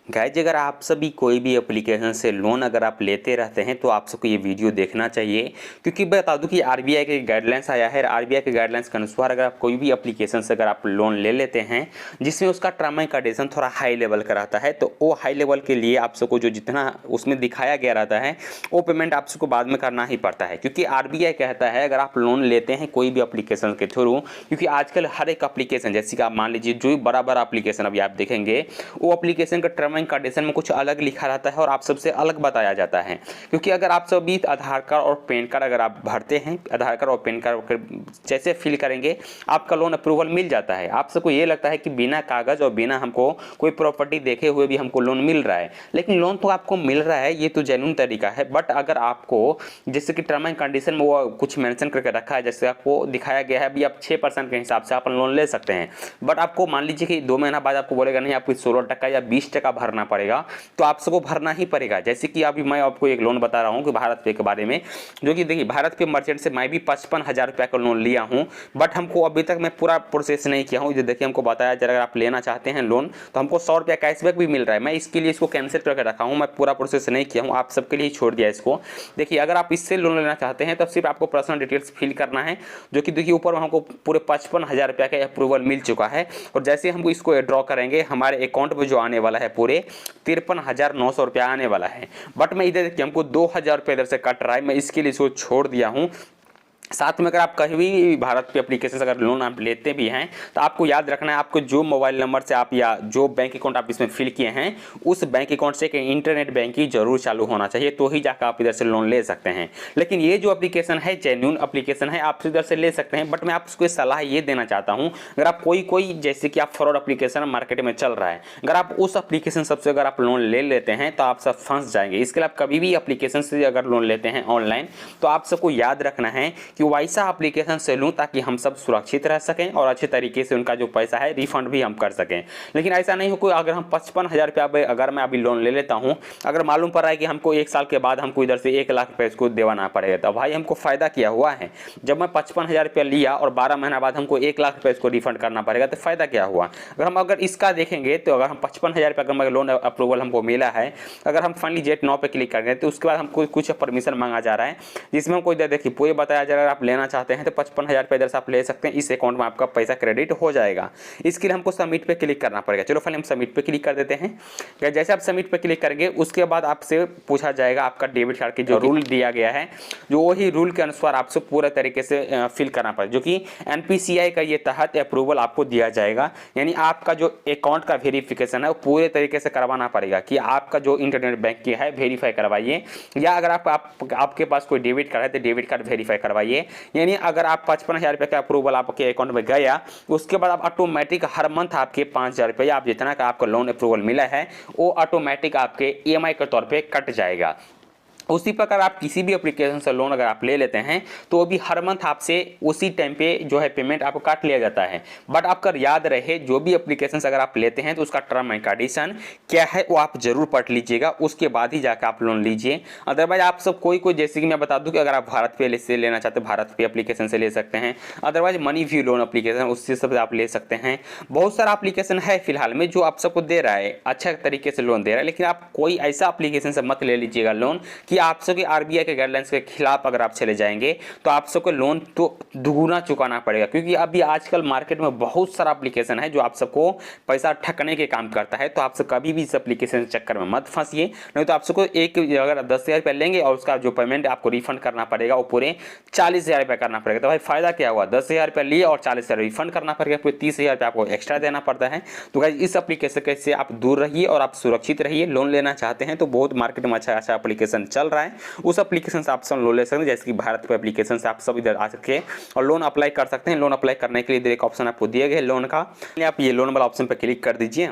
Guys अगर आप सभी कोई भी एप्लीकेशन से लोन अगर आप लेते रहते हैं तो आप सबको ये वीडियो देखना चाहिए, क्योंकि बता दूं कि आरबीआई के गाइडलाइंस आया है। आरबीआई के गाइडलाइंस के अनुसार अगर आप कोई भी एप्लीकेशन से अगर आप लोन ले लेते हैं जिसमें उसका टर्म एंड कंडीशन थोड़ा हाई लेवल का रहता है, तो वो हाई लेवल के लिए आप सबको जो जितना उसमें दिखाया गया रहता है वो पेमेंट आप सबको बाद में करना ही पड़ता है। क्योंकि आरबीआई कहता है अगर आप लोन लेते हैं कोई भी एप्लीकेशन के थ्रू, क्योंकि आजकल हर एक एप्लीकेशन जैसे कि आप मान लीजिए जो बड़ा बड़ा एप्लीकेशन अभी आप देखेंगे वो एप्लीकेशन का टर्म एंड कंडीशन में कुछ अलग लिखा रहता है और आप सबसे अलग बताया जाता है। क्योंकि अगर आप सभी आधार कार्ड और पैन कार्ड अगर आप भरते हैं, आधार कार्ड और पैन कार्ड जैसे फिल करेंगे आपका लोन अप्रूवल मिल जाता है। आप सबको ये लगता है कि बिना कागज और बिना हमको कोई प्रॉपर्टी देखे हुए भी हमको लोन मिल रहा है, लेकिन लोन तो आपको मिल रहा है, ये तो जेन्युइन तरीका है। बट अगर आपको जैसे कि टर्म एंड कंडीशन में वो कुछ मेंशन करके रखा है, जैसे आपको दिखाया गया है अभी आप 6% के हिसाब से आप लोन ले सकते हैं, बट आपको मान लीजिए कि 2 महीना बाद आपको बोलेगा नहीं आपको 16% या 20% भरना पड़ेगा, तो आप सबको भरना ही पड़ेगा। जैसे कि अभी मैं आपको एक लोन बता रहा हूँ कि भारत पे के बारे में, जो कि देखिए भारत पे मर्चेंट से मैं भी 55,000 रुपये का लोन लिया हूँ, बट हमको अभी तक मैं पूरा प्रोसेस नहीं किया हूँ। जो देखिए हमको बताया अगर आप लेना चाहते हैं लोन तो हमको 100 रुपया कैशबैक भी मिल रहा है, मैं इसके लिए इसको कैंसिल करके रखा हूँ, मैं पूरा प्रोसेस नहीं किया हूँ, आप सबके लिए छोड़ दिया इसको। देखिए अगर आप इससे लोन लेना चाहते हैं तो सिर्फ आपको पर्सनल डिटेल्स फिल करना है, जो कि देखिए ऊपर हमको पूरे 55,000 रुपये का अप्रूवल मिल चुका है। और जैसे हमको इसको ड्रॉ करेंगे हमारे अकाउंट में जो आने वाला है पूरे 53,900 रुपया आने वाला है। बट मैं इधर देखिए हमको 2,000 रुपये इधर से कट रहा है, मैं इसके लिए इसको छोड़ दिया हूँ। साथ में अगर आप कहीं भी भारत पे एप्लीकेशन से अगर लोन आप लेते भी हैं तो आपको याद रखना है आपको जो मोबाइल नंबर से आप या जो बैंक अकाउंट आप इसमें फिल किए हैं उस बैंक अकाउंट से एक इंटरनेट बैंकिंग जरूर चालू होना चाहिए, तो ही जाकर आप इधर से लोन ले सकते हैं। लेकिन ये जो एप्लीकेशन है जेन्युइन एप्लीकेशन है, आप इधर से ले सकते हैं। बट मैं आपको सलाह ये देना चाहता हूँ अगर आप कोई जैसे कि आप फ्रॉड एप्लीकेशन मार्केट में चल रहा है, अगर आप उस एप्लीकेशन सबसे अगर आप लोन ले लेते हैं तो आप सब फंस जाएंगे। इसके लिए आप कभी भी एप्लीकेशन से अगर लोन लेते हैं ऑनलाइन तो आप सबको याद रखना है कि वैसा एप्लीकेशन से लूं ताकि हम सब सुरक्षित रह सकें और अच्छे तरीके से उनका जो पैसा है रिफंड भी हम कर सकें। लेकिन ऐसा नहीं हो कोई अगर हम 55,000 रुपया अगर मैं अभी लोन ले लेता हूं, अगर मालूम पड़ रहा है कि हमको 1 साल के बाद हमको इधर से 1 लाख रुपये इसको देवाना पड़ेगा, तो भाई हमको फायदा क्या हुआ है। जब मैं 55,000 रुपया लिया और 12 महीना बाद हमको 1 लाख रुपये इसको रिफंड करना पड़ेगा, तो फायदा क्या हुआ। अगर इसका देखेंगे तो अगर हम 55,000 रुपये अगर लोन अप्रूवल हमको मिला है, अगर हम फाइनली जेट 9 पे क्लिक करेंगे तो उसके बाद हमको कुछ परमिशन मांगा जा रहा है, जिसमें हमको इधर देखिए पूरे बताया जा रहा है आप लेना चाहते हैं तो 55,000 रुपये इधर से आप ले सकते हैं, इस अकाउंट में आपका पैसा क्रेडिट हो जाएगा। इसके लिए हमको सबमिट पे क्लिक करना पड़ेगा। चलो फाइनली हम सबमिट पे क्लिक कर देते हैं। जैसे आप सबमिट पे क्लिक करेंगे उसके बाद आपसे पूछा जाएगा आपका डेबिट कार्ड की जो रूल दिया गया है, जो वही रूल के अनुसार आपसे पूरे तरीके से फिल करना पड़ेगा, जो कि एनपीसीआई का ये तहत अप्रूवल आपको दिया जाएगा। यानी आपका जो अकाउंट का वेरिफिकेशन है वो पूरे तरीके से करवाना पड़ेगा कि आपका जो इंटरनेट बैंक की है वेरीफाई करवाइए, या अगर आपके पास कोई डेबिट कार्ड है तो डेबिट कार्ड वेरीफाई करवाइए। यानी अगर आप 55,000 रुपये का अप्रूवल आपके अकाउंट में गया उसके बाद आप ऑटोमेटिक हर मंथ आपके 5,000 रुपये आप जितना का आपका लोन अप्रूवल मिला है वो ऑटोमेटिक आपके ईएमआई के तौर पे कट जाएगा। उसी प्रकार आप किसी भी एप्लीकेशन से लोन अगर आप ले लेते हैं तो भी हर मंथ आपसे उसी टाइम पे जो है पेमेंट आपको काट लिया जाता है। बट आपका याद रहे जो भी एप्लीकेशन से अगर आप लेते हैं तो उसका टर्म एंड कंडीशन क्या है वो आप जरूर पढ़ लीजिएगा, उसके बाद ही जाकर आप लोन लीजिए। अदरवाइज आप सब कोई जैसे कि मैं बता दूं कि अगर आप भारत पे से लेना चाहते हैं भारत पे एप्लीकेशन से ले सकते हैं, otherwise money view loan application उससे सब आप ले सकते हैं। बहुत सारा एप्लीकेशन है फिलहाल में जो आप सबको दे रहा है, अच्छा तरीके से लोन दे रहा है, लेकिन आप कोई ऐसा एप्लीकेशन से मत ले लीजिएगा लोन कि आप सबके आरबीआई के गाइडलाइंस के खिलाफ अगर आप चले जाएंगे तो आप सबको लोन तो दुगुना चुकाना पड़ेगा। क्योंकि अभी आजकल मार्केट में बहुत सारा एप्लीकेशन है जो आप सबको पैसा ठगने के काम करता है, तो आप सब कभी भी इस एप्लीकेशन के चक्कर में मत फंसिए। नहीं तो आप सबको अगर 10,000 रुपये लेंगे और उसका जो पेमेंट आपको रिफंड करना पड़ेगा वो पूरे 40,000 रुपये करना पड़ेगा। तो भाई फायदा क्या हुआ, 10,000 रुपये लिए और 40,000 रिफंड करना पड़ेगा, पूरे 30,000 रुपये आपको एक्स्ट्रा देना पड़ता है। तो गाइस इस एप्लीकेशन से आप दूर रहिए और आप सुरक्षित रहिए। लोन लेना चाहते हैं तो बहुत मार्केट में अच्छा एप्लीकेशन चल रहा है, उस एप्लीकेशन से आप सब लोन ले सकते हैं। जैसे कि भारत पे एप्लीकेशन से आप सब इधर आ सकते हैं और लोन अप्लाई कर सकते हैं। लोन अप्लाई करने के लिए इधर एक ऑप्शन आपको दिए गए लोन का, आप ये लोन वाला ऑप्शन पर क्लिक कर दीजिए।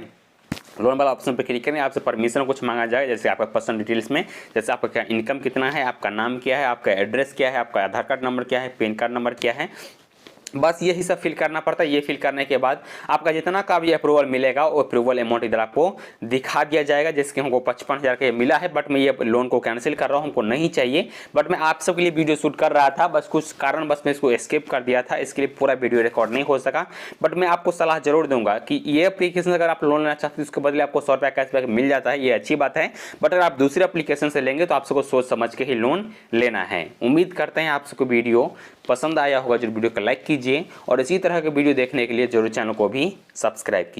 लोन वाला ऑप्शन पे क्लिक करें, आपसे परमिशन कुछ मांगा जाए, जैसे आपका पर्सनल डिटेल्स में जैसे आपका क्या इनकम कितना है, आपका नाम क्या है, आपका एड्रेस क्या है, आपका आधार कार्ड नंबर क्या है, पैन कार्ड नंबर क्या है, बस यही सब फिल करना पड़ता है। ये फिल करने के बाद आपका जितना का भी अप्रूवल मिलेगा वो अप्रूवल अमाउंट इधर आपको दिखा दिया जाएगा, जिसके हमको 55,000 का मिला है, बट मैं ये लोन को कैंसिल कर रहा हूँ, हमको नहीं चाहिए। बट मैं आप सबके लिए वीडियो शूट कर रहा था, बस कुछ कारण बस मैं इसको एस्केप कर दिया था, इसके लिए पूरा वीडियो रिकॉर्ड नहीं हो सका। बट मैं आपको सलाह जरूर दूंगा कि ये एप्लीकेशन अगर आप लोन लेना चाहते हैं उसके बदले आपको 100 रुपया कैशबैक मिल जाता है, ये अच्छी बात है। बट अगर आप दूसरे एप्लीकेशन से लेंगे तो आप सबको सोच समझ के ही लोन लेना है। उम्मीद करते हैं आप सबको वीडियो पसंद आया होगा। जरूर वीडियो को लाइक कीजिए और इसी तरह के वीडियो देखने के लिए जरूर चैनल को भी सब्सक्राइब कीजिए।